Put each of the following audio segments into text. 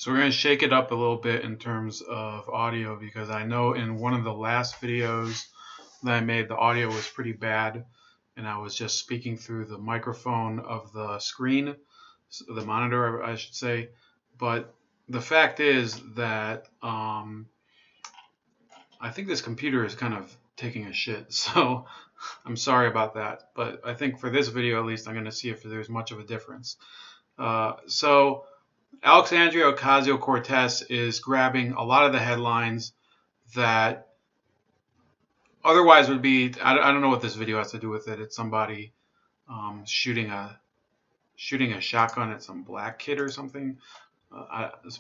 So we're going to shake it up a little bit in terms of audio, because I know in one of the last videos that I made, the audio was pretty bad, and I was just speaking through the microphone of the screen, the monitor, I should say. But the fact is that I think this computer is kind of taking a shit, so I'm sorry about that. But I think for this video, at least, I'm going to see if there's much of a difference. So Alexandria Ocasio-Cortez is grabbing a lot of the headlines that otherwise would be, I don't know what this video has to do with it. It's somebody shooting a shotgun at some black kid or something.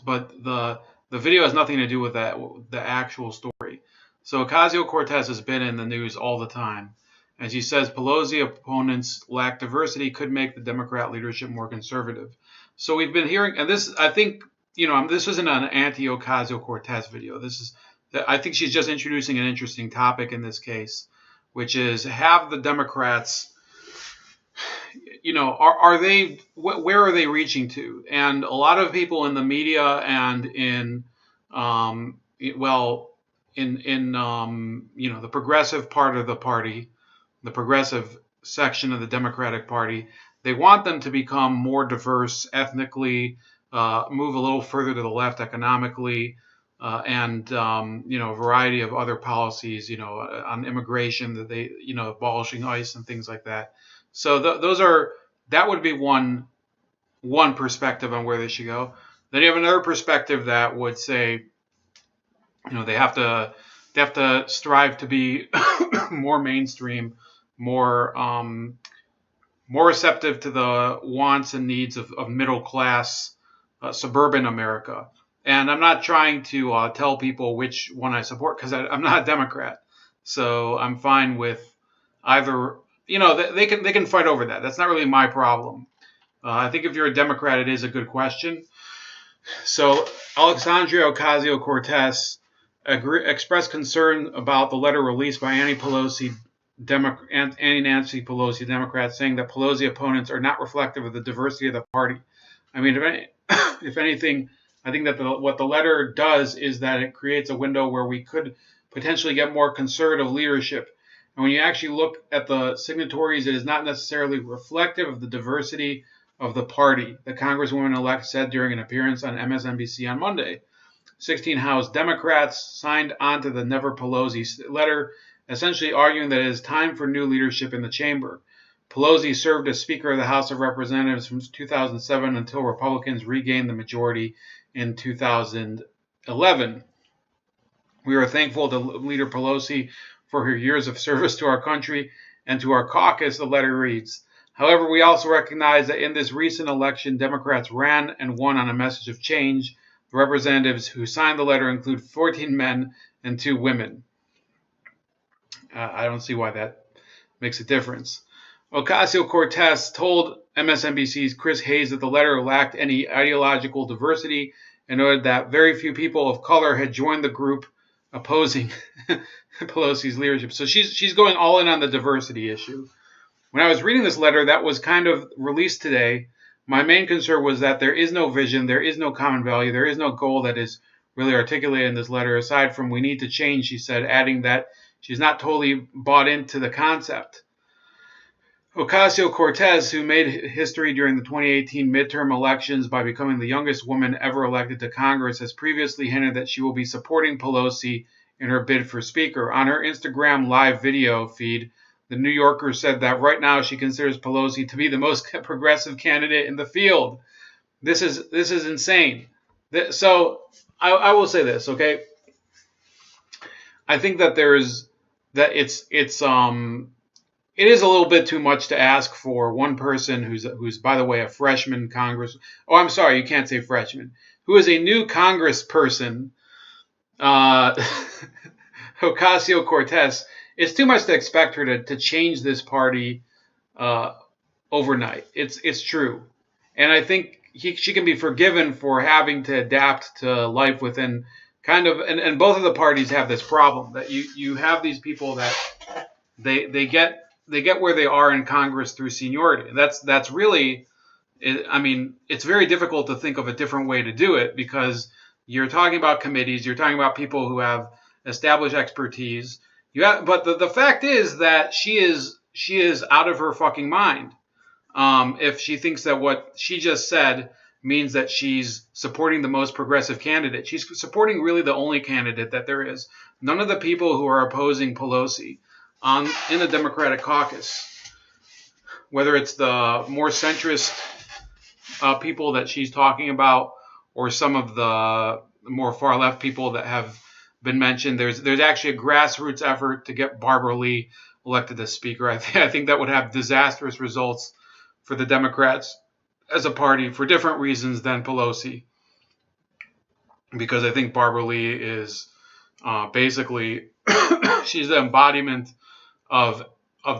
But the video has nothing to do with that, the actual story. So Ocasio-Cortez has been in the news all the time. And she says Pelosi opponents lack diversity could make the Democrat leadership more conservative. So we've been hearing, and this, I think, this isn't an anti-Ocasio-Cortez video. I think she's just introducing an interesting topic in this case, which is, have the Democrats, are they, where are they reaching to? And a lot of people in the media and in, the progressive part of the party, the progressive section of the Democratic Party, they want them to become more diverse ethnically, move a little further to the left economically, and a variety of other policies, on immigration, that they, abolishing ICE and things like that. So that would be one perspective on where they should go. Then you have another perspective that would say, they have to strive to be more mainstream, more receptive to the wants and needs of middle class suburban America. And I'm not trying to tell people which one I support, because I'm not a Democrat. So I'm fine with either. They can fight over that. That's not really my problem. I think if you're a Democrat, it is a good question. So Alexandria Ocasio-Cortez expressed concern about the letter released by anti-Nancy Pelosi Democrats, saying that Pelosi opponents are not reflective of the diversity of the party. I mean, if anything, I think that what the letter does is that it creates a window where we could potentially get more conservative leadership. And when you actually look at the signatories, it is not necessarily reflective of the diversity of the party, the Congresswoman-elect said during an appearance on MSNBC on Monday. 16 House Democrats signed on to the Never Pelosi letter, essentially arguing that it is time for new leadership in the chamber. Pelosi served as Speaker of the House of Representatives from 2007 until Republicans regained the majority in 2011. We are thankful to Leader Pelosi for her years of service to our country and to our caucus, the letter reads. However, we also recognize that in this recent election, Democrats ran and won on a message of change. The representatives who signed the letter include 14 men and 2 women. I don't see why that makes a difference. Ocasio-Cortez told MSNBC's Chris Hayes that the letter lacked any ideological diversity and noted that very few people of color had joined the group opposing Pelosi's leadership. So she's going all in on the diversity issue. When I was reading this letter that was kind of released today, my main concern was that there is no vision, there is no common value, there is no goal that is really articulated in this letter, aside from we need to change, she said, adding that she's not totally bought into the concept. Ocasio-Cortez, who made history during the 2018 midterm elections by becoming the youngest woman ever elected to Congress, has previously hinted that she will be supporting Pelosi in her bid for Speaker. On her Instagram live video feed, the New Yorker said that right now she considers Pelosi to be the most progressive candidate in the field. This is insane. So I will say this, okay? I think that it is a little bit too much to ask for one person who's by the way a freshman Congress. Oh, I'm sorry, you can't say freshman. Who is a new Congressperson, Ocasio-Cortez. It's too much to expect her to change this party overnight. It's true, and I think she can be forgiven for having to adapt to life within kind of. And both of the parties have this problem that you have these people that they get where they are in Congress through seniority. That's really I mean, it's very difficult to think of a different way to do it, because you're talking about committees, you're talking about people who have established expertise. But the fact is that she is out of her fucking mind. If she thinks that what she just said means that she's supporting the most progressive candidate. She's supporting really the only candidate that there is. None of the people who are opposing Pelosi in the Democratic caucus, whether it's the more centrist people that she's talking about, or some of the more far left people that have been mentioned. There's actually a grassroots effort to get Barbara Lee elected as Speaker. I think that would have disastrous results for the Democrats as a party for different reasons than Pelosi, because I think Barbara Lee is basically she's the embodiment of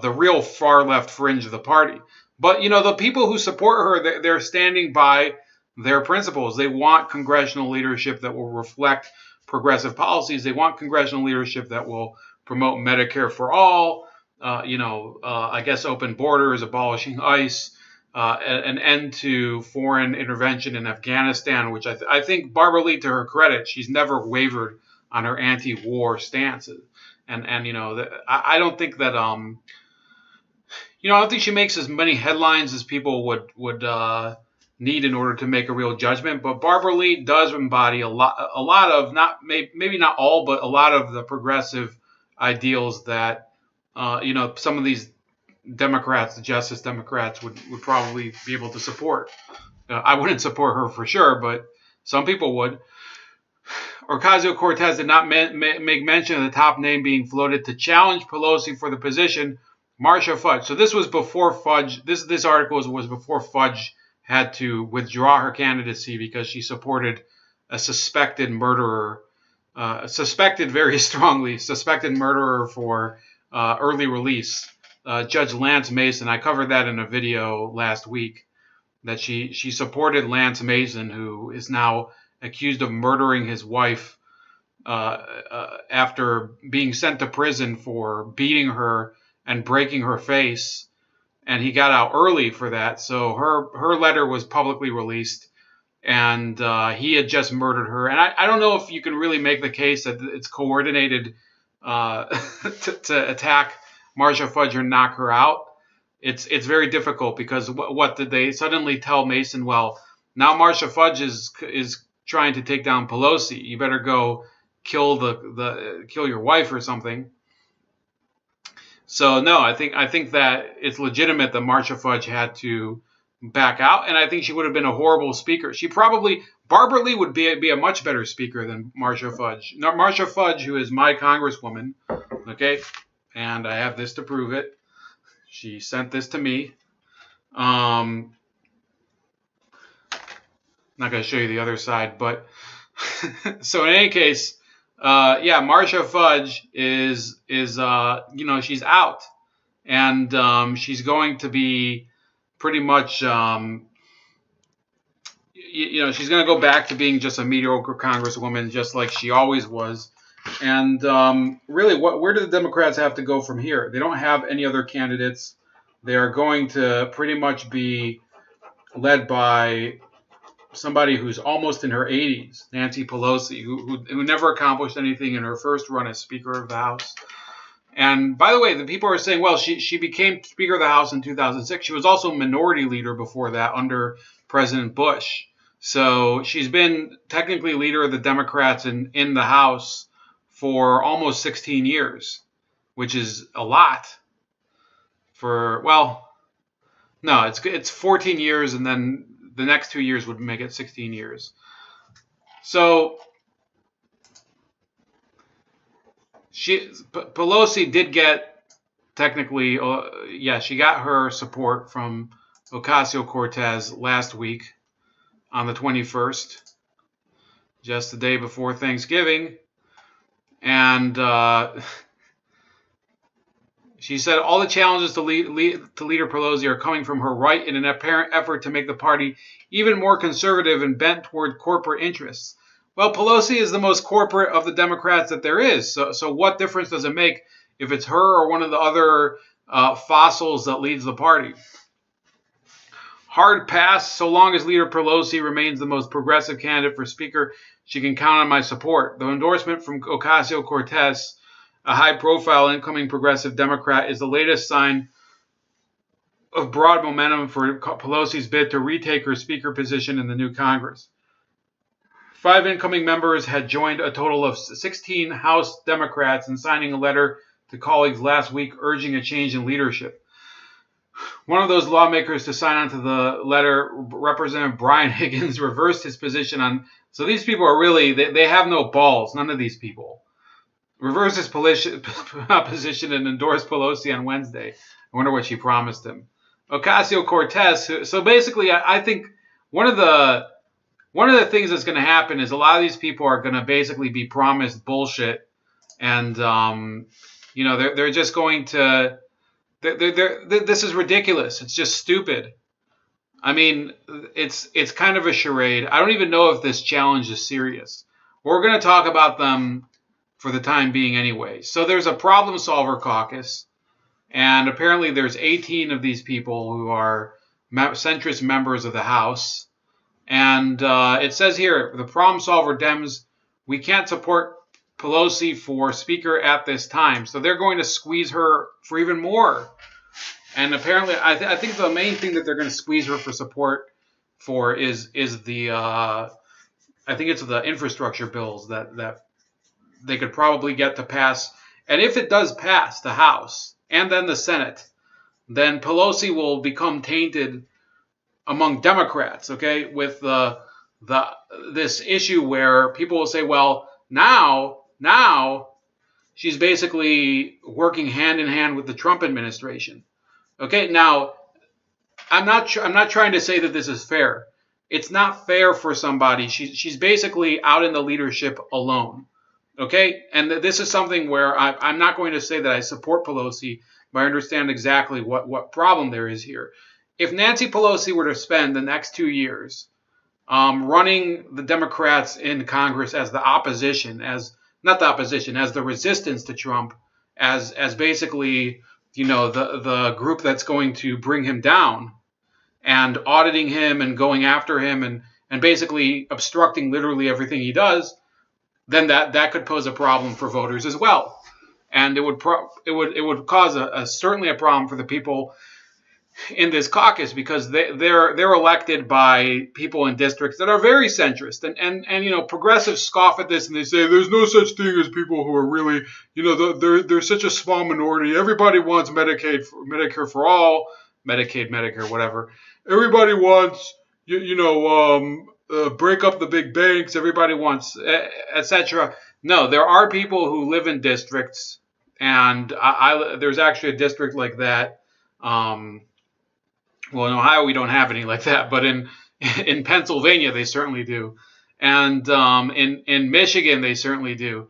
the real far left fringe of the party. But the people who support her, they're standing by their principles. They want congressional leadership that will reflect progressive policies. They want congressional leadership that will promote Medicare for all, I guess open borders, abolishing ICE, an end to foreign intervention in Afghanistan, which I think Barbara Lee, to her credit, she's never wavered on her anti-war stances. And I don't think that I don't think she makes as many headlines as people would need in order to make a real judgment. But Barbara Lee does embody a lot of, maybe not all, but a lot of the progressive ideals that some of these Democrats, the Justice Democrats, would probably be able to support. I wouldn't support her for sure, but some people would. Ocasio-Cortez did not make mention of the top name being floated to challenge Pelosi for the position, Marcia Fudge. So this was before Fudge. This article was before Fudge had to withdraw her candidacy because she supported a suspected murderer, suspected murderer for early release, Judge Lance Mason. I covered that in a video last week, that she supported Lance Mason, who is now accused of murdering his wife after being sent to prison for beating her and breaking her face. And he got out early for that. So her letter was publicly released, and he had just murdered her. And I don't know if you can really make the case that it's coordinated to attack Marcia Fudge or knock her out. It's very difficult, because what did they suddenly tell Mason? Well, now Marcia Fudge is trying to take down Pelosi. You better go kill kill your wife or something. So no, I think that it's legitimate that Marcia Fudge had to back out, and I think she would have been a horrible speaker. Barbara Lee would be a much better speaker than Marcia Fudge. Now, Marcia Fudge, who is my congresswoman, okay, and I have this to prove it. She sent this to me. Not going to show you the other side, but so in any case, Marcia Fudge is she's out, and she's going to be pretty much she's going to go back to being just a mediocre congresswoman, just like she always was. And really, where do the Democrats have to go from here? They don't have any other candidates. They are going to pretty much be led by somebody who's almost in her 80s, Nancy Pelosi, who never accomplished anything in her first run as Speaker of the House. And by the way, the people are saying, well, she became Speaker of the House in 2006. She was also Minority Leader before that under President Bush. So she's been technically leader of the Democrats in the House for almost 16 years, which is a lot it's 14 years, and then the next 2 years would make it 16 years. So Pelosi did get technically, she got her support from Ocasio-Cortez last week on the 21st, just the day before Thanksgiving. And she said all the challenges to Leader Pelosi are coming from her right in an apparent effort to make the party even more conservative and bent toward corporate interests. Well, Pelosi is the most corporate of the Democrats that there is. So what difference does it make if it's her or one of the other fossils that leads the party? hard pass. So long as Leader Pelosi remains the most progressive candidate for Speaker, she can count on my support. The endorsement from Ocasio-Cortez, a high-profile incoming progressive Democrat, is the latest sign of broad momentum for Pelosi's bid to retake her Speaker position in the new Congress. 5 incoming members had joined a total of 16 House Democrats in signing a letter to colleagues last week urging a change in leadership. One of those lawmakers to sign on to the letter, Representative Brian Higgins, reversed his position on. So these people are really, they have no balls, none of these people. Reversed his position and endorsed Pelosi on Wednesday. I wonder what she promised him. Ocasio-Cortez. So basically, I think one of the things that's going to happen is a lot of these people are going to basically be promised bullshit, and they're just going to. This is ridiculous. It's just stupid. I mean, it's kind of a charade. I don't even know if this challenge is serious. We're going to talk about them for the time being anyway. So there's a problem solver caucus, and apparently there's 18 of these people who are centrist members of the House. And it says here, the problem solver Dems, we can't support Pelosi for Speaker at this time. So they're going to squeeze her for even more. And apparently, I think the main thing that they're going to squeeze her for support for is the I think it's the infrastructure bills that they could probably get to pass. And if it does pass the House and then the Senate, then Pelosi will become tainted among Democrats, okay, with this issue where people will say, well, now she's basically working hand in hand with the Trump administration. Okay, now I'm not trying to say that this is fair. It's not fair for somebody. She's basically out in the leadership alone. Okay, and this is something where I'm not going to say that I support Pelosi, but I understand exactly what problem there is here. If Nancy Pelosi were to spend the next 2 years running the Democrats in Congress as the opposition, as the resistance to Trump, as basically, the group that's going to bring him down and auditing him and going after him and basically obstructing literally everything he does, then that could pose a problem for voters as well. And it would cause certainly a problem for the people in this caucus, because they're elected by people in districts that are very centrist, and progressives scoff at this and they say there's no such thing as people who are really, they're such a small minority. Everybody wants Medicare for all, Medicare, whatever. Everybody wants break up the big banks. Everybody wants etc. No, there are people who live in districts, and there's actually a district like that. Well, in Ohio, we don't have any like that, but in Pennsylvania, they certainly do. And in Michigan, they certainly do.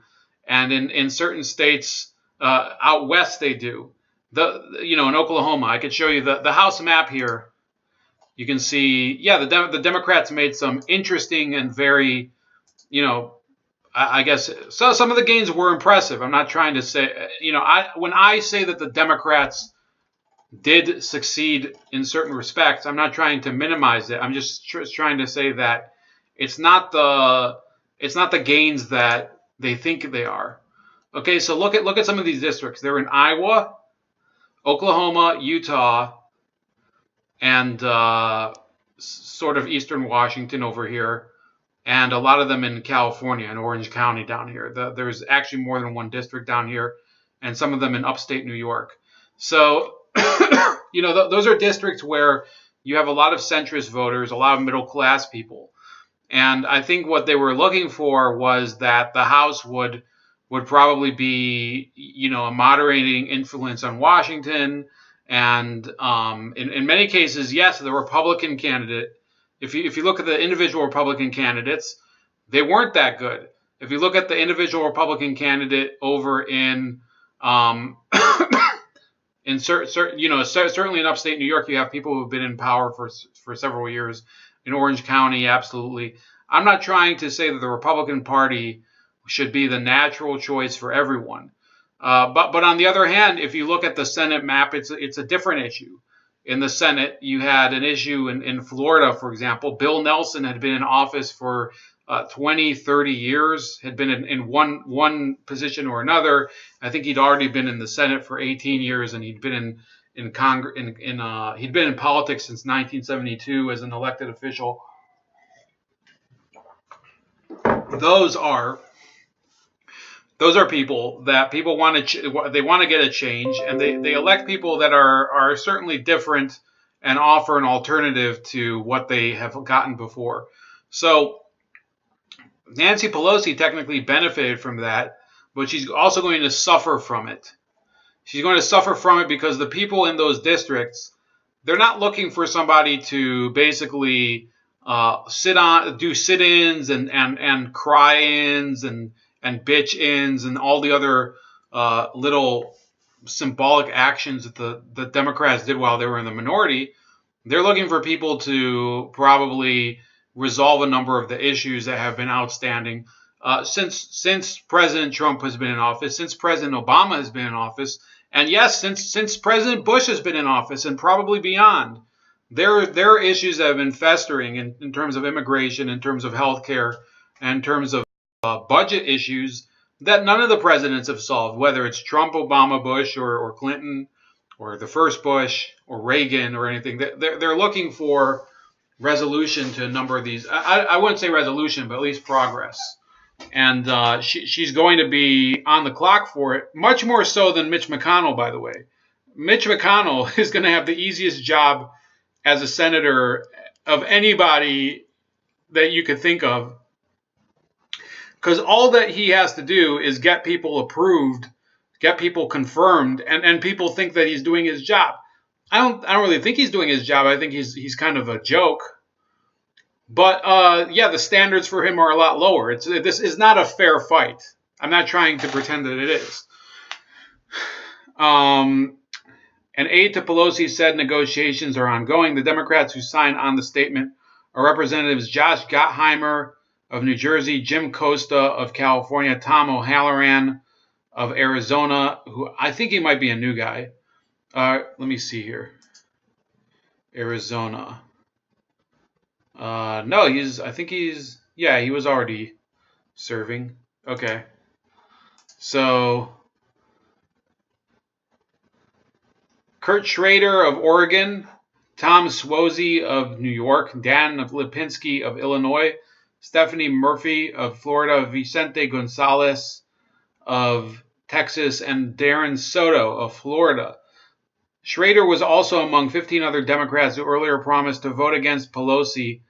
And in certain states out west, they do. In Oklahoma, I could show you the House map here. You can see, the Democrats made some interesting and very, I guess, so some of the gains were impressive. I'm not trying to say, when I say that the Democrats did succeed in certain respects, I'm not trying to minimize it. I'm just trying to say that it's not the gains that they think they are. Okay, so look at some of these districts. They're in Iowa, Oklahoma, Utah, and sort of eastern Washington over here, and a lot of them in California and Orange County down here. There's actually more than one district down here, and some of them in upstate New York. So those are districts where you have a lot of centrist voters, a lot of middle class people. And I think what they were looking for was that the House would probably be, a moderating influence on Washington. And in many cases, yes, the Republican candidate, if you look at the individual Republican candidates, they weren't that good. If you look at the individual Republican candidate over in certainly in upstate New York, you have people who have been in power for several years. In Orange County, absolutely. I'm not trying to say that the Republican Party should be the natural choice for everyone. But on the other hand, if you look at the Senate map, it's a different issue. in the Senate. You had an issue in Florida, for example. Bill Nelson had been in office for 20, 30 years, had been in one position or another. I think he'd already been in the Senate for 18 years, and he'd been in Congress. He'd been in politics since 1972 as an elected official. Those are people that people want to they want to get a change, and they elect people that are certainly different and offer an alternative to what they have gotten before. So Nancy Pelosi technically benefited from that, but she's also going to suffer from it. She's going to suffer from it because the people in those districts, they're not looking for somebody to basically do sit-ins and cry-ins and bitch-ins and all the other little symbolic actions that the Democrats did while they were in the minority. They're looking for people to probably resolve a number of the issues that have been outstanding since President Trump has been in office, since President Obama has been in office, and yes, since President Bush has been in office and probably beyond. There are issues that have been festering in terms of immigration, in terms of health care, and in terms of budget issues that none of the presidents have solved, whether it's Trump, Obama, Bush, or Clinton, or the first Bush, or Reagan, or anything. They're looking for resolution to a number of these. I wouldn't say resolution, but at least progress. And she's going to be on the clock for it, much more so than Mitch McConnell, by the way. Mitch McConnell is going to have the easiest job as a senator of anybody that you could think of, because all that he has to do is get people approved, get people confirmed, and people think that he's doing his job. I don't really think he's doing his job. I think he's kind of a joke. But yeah, the standards for him are a lot lower. This is not a fair fight. I'm not trying to pretend that it is. An aide to Pelosi said negotiations are ongoing. The Democrats who signed on the statement are Representatives Josh Gottheimer of New Jersey, Jim Costa of California, Tom O'Halloran of Arizona, who I think he might be a new guy. Let me see here. Arizona. No, he was already serving. Okay. So Kurt Schrader of Oregon, Tom Suozzi of New York, Dan Lipinski of Illinois, Stephanie Murphy of Florida, Vicente Gonzalez of Texas, and Darren Soto of Florida. Schrader was also among 15 other Democrats who earlier promised to vote against Pelosi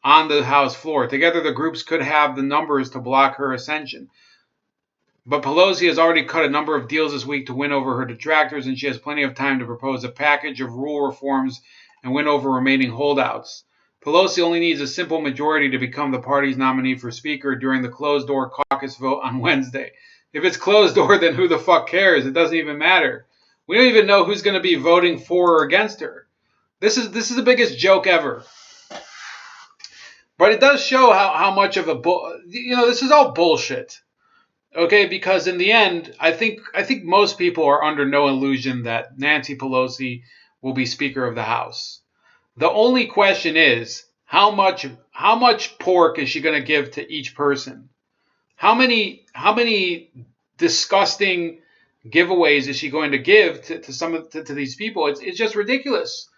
on the House floor. Together, the groups could have the numbers to block her ascension. But Pelosi has already cut a number of deals this week to win over her detractors, and she has plenty of time to propose a package of rule reforms and win over remaining holdouts. Pelosi only needs a simple majority to become the party's nominee for Speaker during the closed-door caucus vote on Wednesday. If it's closed-door, then who the fuck cares? It doesn't even matter. We don't even know who's going to be voting for or against her. This is the biggest joke ever. But it does show how much of this is all bullshit. Okay, because in the end, I think most people are under no illusion that Nancy Pelosi will be Speaker of the House. The only question is how much pork is she going to give to each person? How many disgusting giveaways is she going to give to these people? It's just ridiculous.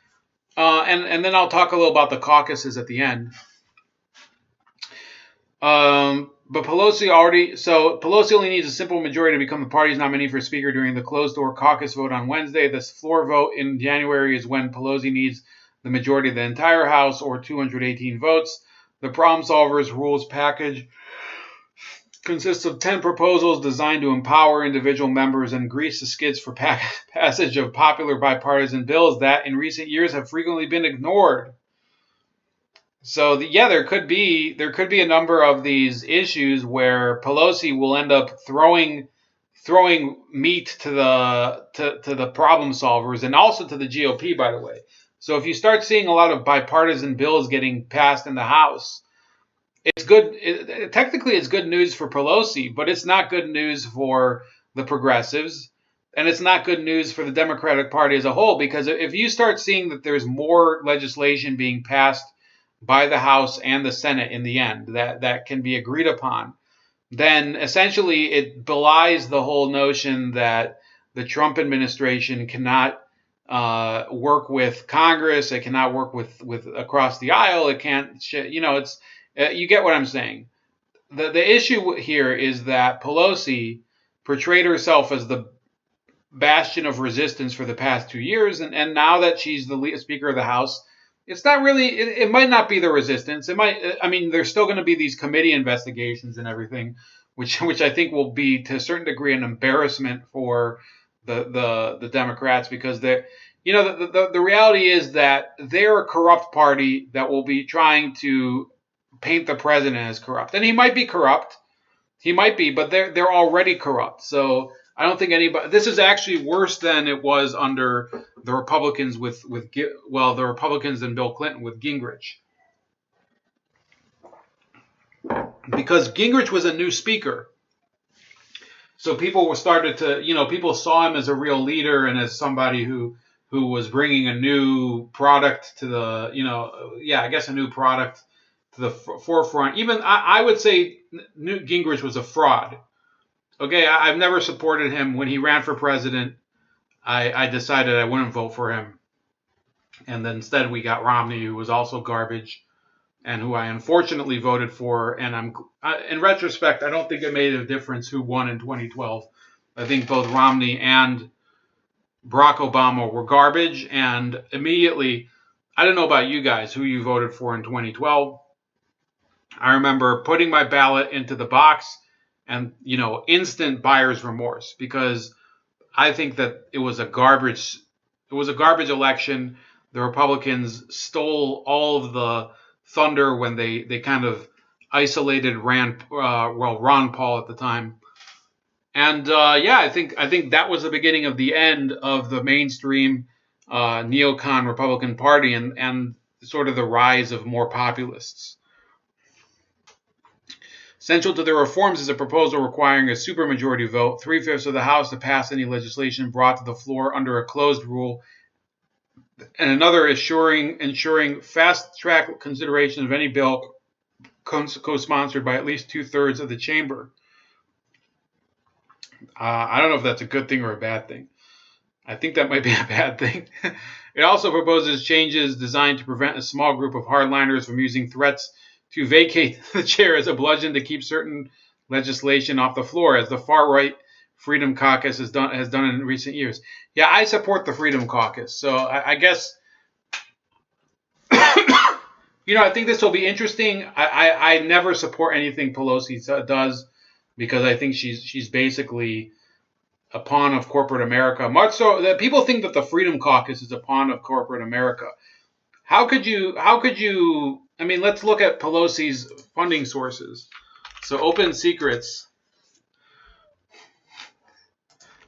And then I'll talk a little about the caucuses at the end. But Pelosi only needs a simple majority to become the party's nominee for Speaker during the closed-door caucus vote on Wednesday. This floor vote in January is when Pelosi needs the majority of the entire House, or 218 votes. The Problem Solvers rules package consists of 10 proposals designed to empower individual members and grease the skids for passage of popular bipartisan bills that in recent years have frequently been ignored. So there could be a number of these issues where Pelosi will end up throwing meat to the problem solvers, and also to the GOP, by the way. So if you start seeing a lot of bipartisan bills getting passed in the House, it's good. Technically, it's good news for Pelosi, but it's not good news for the progressives, And it's not good news for the Democratic Party as a whole, because if you start seeing that there's more legislation being passed by the House and the Senate in the end that can be agreed upon, then essentially it belies the whole notion that the Trump administration cannot work with Congress. It cannot work with across the aisle. It can't, it's, you get what I'm saying. The issue here is that Pelosi portrayed herself as the bastion of resistance for the past 2 years, and now that she's the Speaker of the House, it's not really. It might not be the resistance. It might. I mean, there's still going to be these committee investigations and everything, which I think will be to a certain degree an embarrassment for the Democrats, because they're. The reality is that they're a corrupt party that will be trying to paint the president as corrupt, and he might be corrupt. He might be, but they're already corrupt. So I don't think anybody. This is actually worse than it was under the Republicans the Republicans and Bill Clinton with Gingrich, because Gingrich was a new speaker. So people people saw him as a real leader and as somebody who was bringing a new product to a new product to the forefront. Even I would say Newt Gingrich was a fraud. Okay, I've never supported him. When he ran for president, I decided I wouldn't vote for him. And then instead we got Romney, who was also garbage, and who I unfortunately voted for. And in retrospect, I don't think it made a difference who won in 2012. I think both Romney and Barack Obama were garbage. And immediately, I don't know about you guys, who you voted for in 2012. I remember putting my ballot into the box and, instant buyer's remorse, because I think that it was a garbage election. The Republicans stole all of the thunder when they kind of isolated Ron Paul at the time. And I think that was the beginning of the end of the mainstream neocon Republican Party and sort of the rise of more populists. Central to the reforms is a proposal requiring a supermajority vote, 3/5 of the House, to pass any legislation brought to the floor under a closed rule, and another ensuring fast-track consideration of any bill co-sponsored by at least 2/3 of the chamber. I don't know if that's a good thing or a bad thing. I think that might be a bad thing. It also proposes changes designed to prevent a small group of hardliners from using threats to vacate the chair as a bludgeon to keep certain legislation off the floor, as the far-right Freedom Caucus has done in recent years. Yeah, I support the Freedom Caucus, so I guess I think this will be interesting. I never support anything Pelosi does, because I think she's basically a pawn of corporate America. Much so that people think that the Freedom Caucus is a pawn of corporate America. How could you? I mean, let's look at Pelosi's funding sources. So, Open Secrets.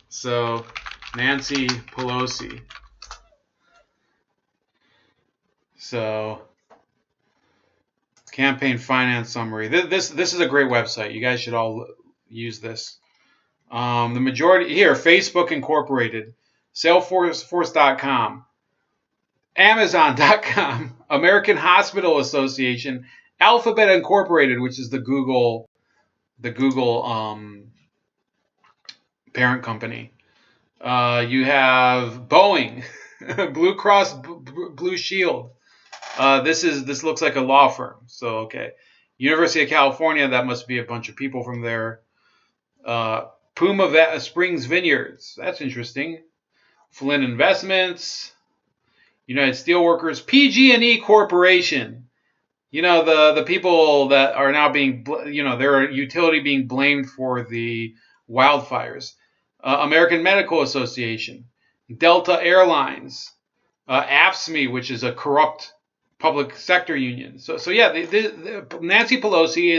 So, Nancy Pelosi. So, campaign finance summary. This is a great website. You guys should all use this. The majority here: Facebook Incorporated, Salesforce.com, Amazon.com, American Hospital Association, Alphabet Incorporated, which is the Google parent company. You have Boeing, Blue Cross Blue Shield. This looks like a law firm. So okay, University of California. That must be a bunch of people from there. Puma Springs Vineyards. That's interesting. Flynn Investments. United Steelworkers, PG&E Corporation. The people that are now being, their utility being blamed for the wildfires. American Medical Association, Delta Airlines, AFSCME, which is a corrupt public sector union. So yeah, Nancy Pelosi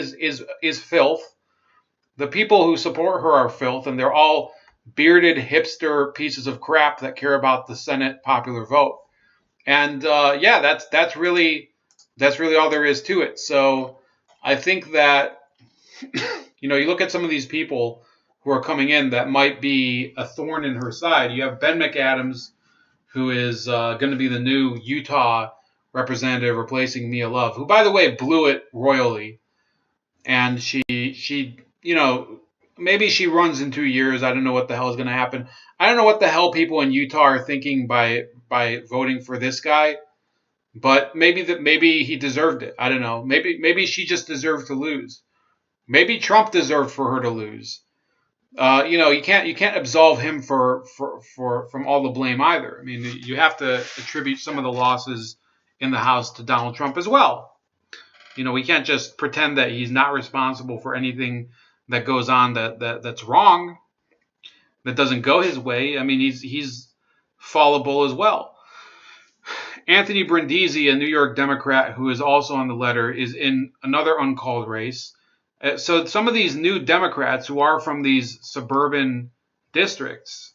is filth. The people who support her are filth, and they're all bearded hipster pieces of crap that care about the Senate popular vote. And that's really all there is to it. So I think that you look at some of these people who are coming in that might be a thorn in her side. You have Ben McAdams, who is going to be the new Utah representative replacing Mia Love, who, by the way, blew it royally. And she maybe she runs in 2 years. I don't know what the hell is going to happen. I don't know what the hell people in Utah are thinking by voting for this guy. But maybe he deserved it. I don't know. Maybe she just deserved to lose. Maybe Trump deserved for her to lose. You can't absolve him from all the blame either. I mean, you have to attribute some of the losses in the House to Donald Trump as well. We can't just pretend that he's not responsible for anything that goes on that's wrong, that doesn't go his way. I mean, he's fallible as well. Anthony Brindisi, a New York Democrat who is also on the letter, is in another uncalled race. So some of these new Democrats who are from these suburban districts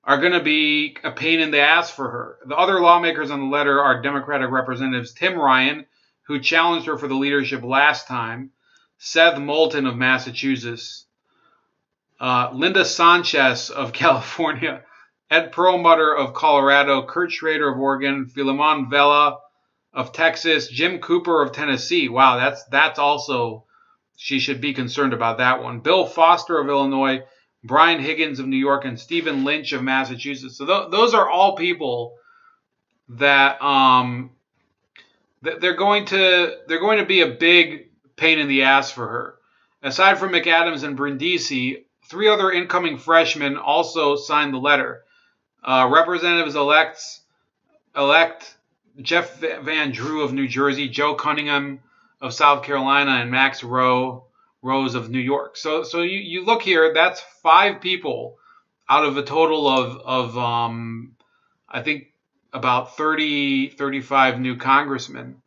are going to be a pain in the ass for her. The other lawmakers on the letter are Democratic Representatives Tim Ryan, who challenged her for the leadership last time, Seth Moulton of Massachusetts, Linda Sanchez of California, Ed Perlmutter of Colorado, Kurt Schrader of Oregon, Philemon Vela of Texas, Jim Cooper of Tennessee. Wow, that's also, she should be concerned about that one. Bill Foster of Illinois, Brian Higgins of New York, and Stephen Lynch of Massachusetts. So those are all people that they're going to be a big pain in the ass for her. Aside from McAdams and Brindisi, 3 other incoming freshmen also signed the letter. Representatives elect Jeff Van Drew of New Jersey, Joe Cunningham of South Carolina, and Max Rose of New York. So you look here, that's 5 people out of a total of I think about 35 new congressmen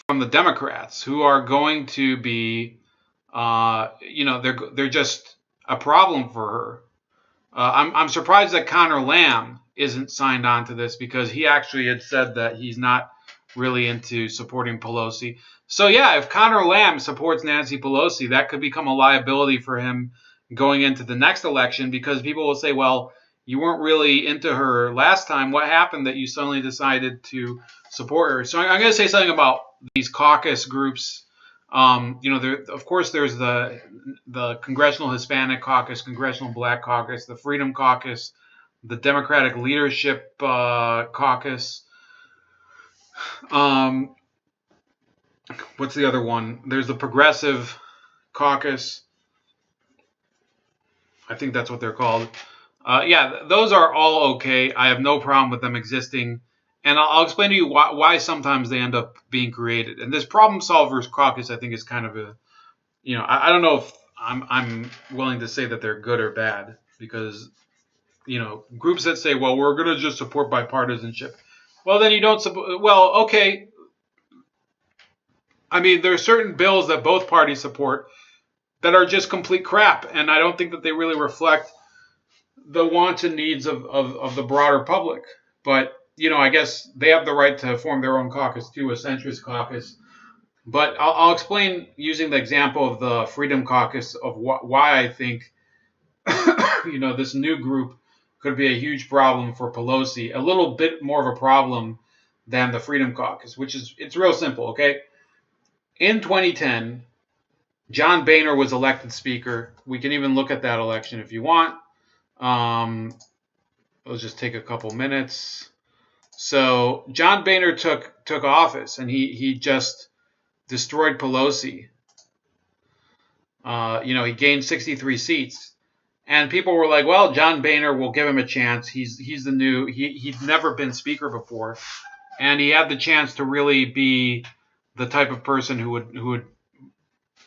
from the Democrats who are going to be, they're just a problem for her. I'm surprised that Connor Lamb isn't signed on to this, because he actually had said that he's not really into supporting Pelosi. So yeah, if Connor Lamb supports Nancy Pelosi, that could become a liability for him going into the next election, because people will say, well, you weren't really into her last time. What happened that you suddenly decided to support her? So I'm going to say something about these caucus groups. Of course, there's the Congressional Hispanic Caucus, Congressional Black Caucus, the Freedom Caucus, the Democratic Leadership Caucus. What's the other one? There's the Progressive Caucus. I think that's what they're called. Those are all okay. I have no problem with them existing. And I'll explain to you why sometimes they end up being created. And this Problem Solvers Caucus, I think, is kind of a, I don't know if I'm willing to say that they're good or bad, because, groups that say, well, we're going to just support bipartisanship. Well, then you don't support, well, okay. I mean, there are certain bills that both parties support that are just complete crap. And I don't think that they really reflect the wants and needs of the broader public. But, I guess they have the right to form their own caucus too, a centrist caucus. But I'll explain using the example of the Freedom Caucus of why I think, this new group could be a huge problem for Pelosi, a little bit more of a problem than the Freedom Caucus, it's real simple, okay? In 2010, John Boehner was elected speaker. We can even look at that election if you want. Let's just take a couple minutes. So John Boehner took office, and he just destroyed Pelosi. He gained 63 seats, and people were like, "Well, John Boehner, will give him a chance. He's the new. He'd never been speaker before, and he had the chance to really be the type of person who would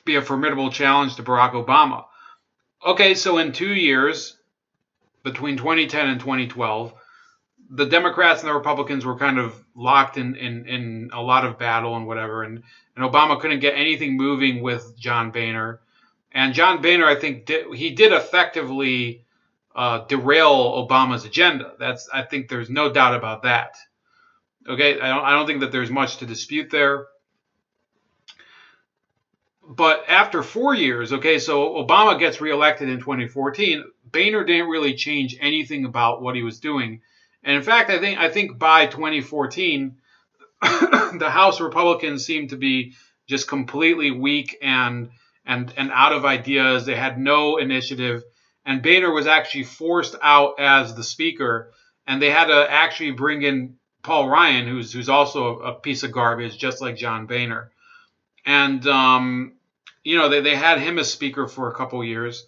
be a formidable challenge to Barack Obama." Okay, so in 2 years, between 2010 and 2012, the Democrats and the Republicans were kind of locked in a lot of battle and whatever, and Obama couldn't get anything moving with John Boehner. And John Boehner, I think, did effectively derail Obama's agenda. I think there's no doubt about that. Okay, I don't think that there's much to dispute there. But after 4 years, okay, so Obama gets reelected in 2014. Boehner didn't really change anything about what he was doing. And in fact, I think by 2014, the House Republicans seemed to be just completely weak and out of ideas. They had no initiative, and Boehner was actually forced out as the speaker, and they had to actually bring in Paul Ryan, who's also a piece of garbage, just like John Boehner. And they had him as speaker for a couple years.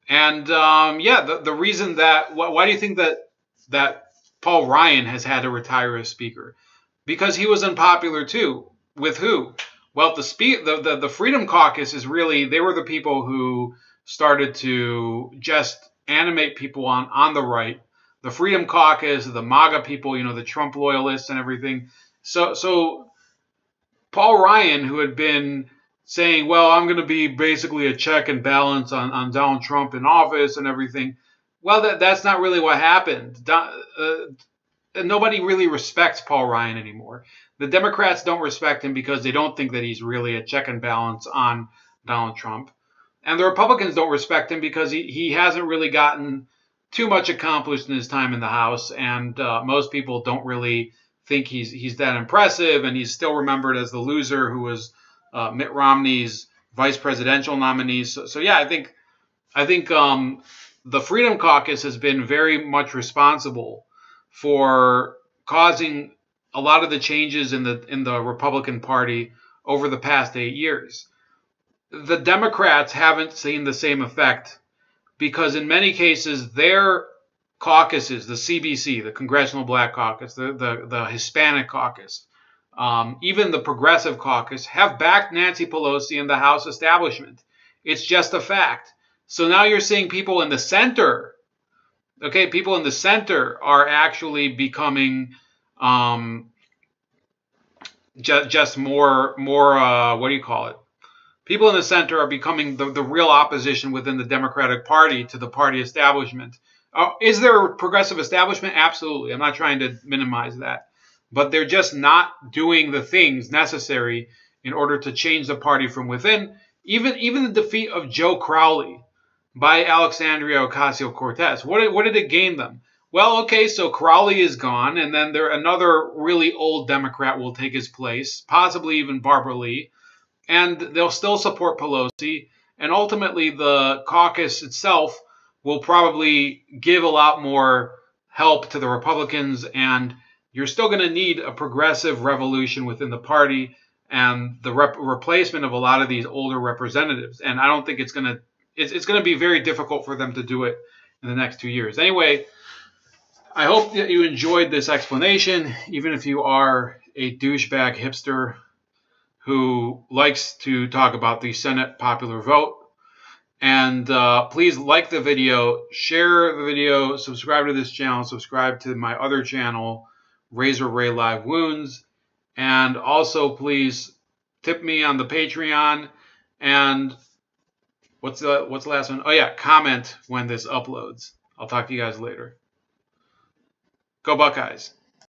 And the reason that why do you think that Paul Ryan has had to retire as speaker? Because he was unpopular too. With who? Well, the Freedom Caucus is really, they were the people who started to just animate people on the right. The Freedom Caucus, the MAGA people, the Trump loyalists and everything. So Paul Ryan, who had been saying, well, I'm going to be basically a check and balance on Donald Trump in office and everything. Well, that's not really what happened. Nobody really respects Paul Ryan anymore. The Democrats don't respect him because they don't think that he's really a check and balance on Donald Trump. And the Republicans don't respect him because he hasn't really gotten too much accomplished in his time in the House. And most people don't really think he's that impressive. And he's still remembered as the loser who was Mitt Romney's vice presidential nominee. So yeah, I think the Freedom Caucus has been very much responsible for causing a lot of the changes in the Republican Party over the past 8 years. The Democrats haven't seen the same effect because in many cases their caucuses, the CBC, the Congressional Black Caucus, the Hispanic Caucus, even the Progressive Caucus have backed Nancy Pelosi and the House establishment. It's just a fact. So now you're seeing people in the center. Okay, people in the center are actually becoming just more what do you call it? People in the center are becoming the real opposition within the Democratic Party to the party establishment. Is there a progressive establishment? Absolutely. I'm not trying to minimize that. But they're just not doing the things necessary in order to change the party from within. Even the defeat of Joe Crowley by Alexandria Ocasio-Cortez. What did it gain them? Well, okay, so Crowley is gone, and then another really old Democrat will take his place, possibly even Barbara Lee, and they'll still support Pelosi, and ultimately the caucus itself will probably give a lot more help to the Republicans, and you're still going to need a progressive revolution within the party and the replacement of a lot of these older representatives. And I don't think it's going to be very difficult for them to do it in the next 2 years. Anyway, I hope that you enjoyed this explanation, even if you are a douchebag hipster who likes to talk about the Senate popular vote. And please like the video, share the video, subscribe to this channel, subscribe to my other channel, Razor Ray Live Wounds. And also, please tip me on the Patreon. And what's the last one? Oh, yeah, comment when this uploads. I'll talk to you guys later. Go Buckeyes.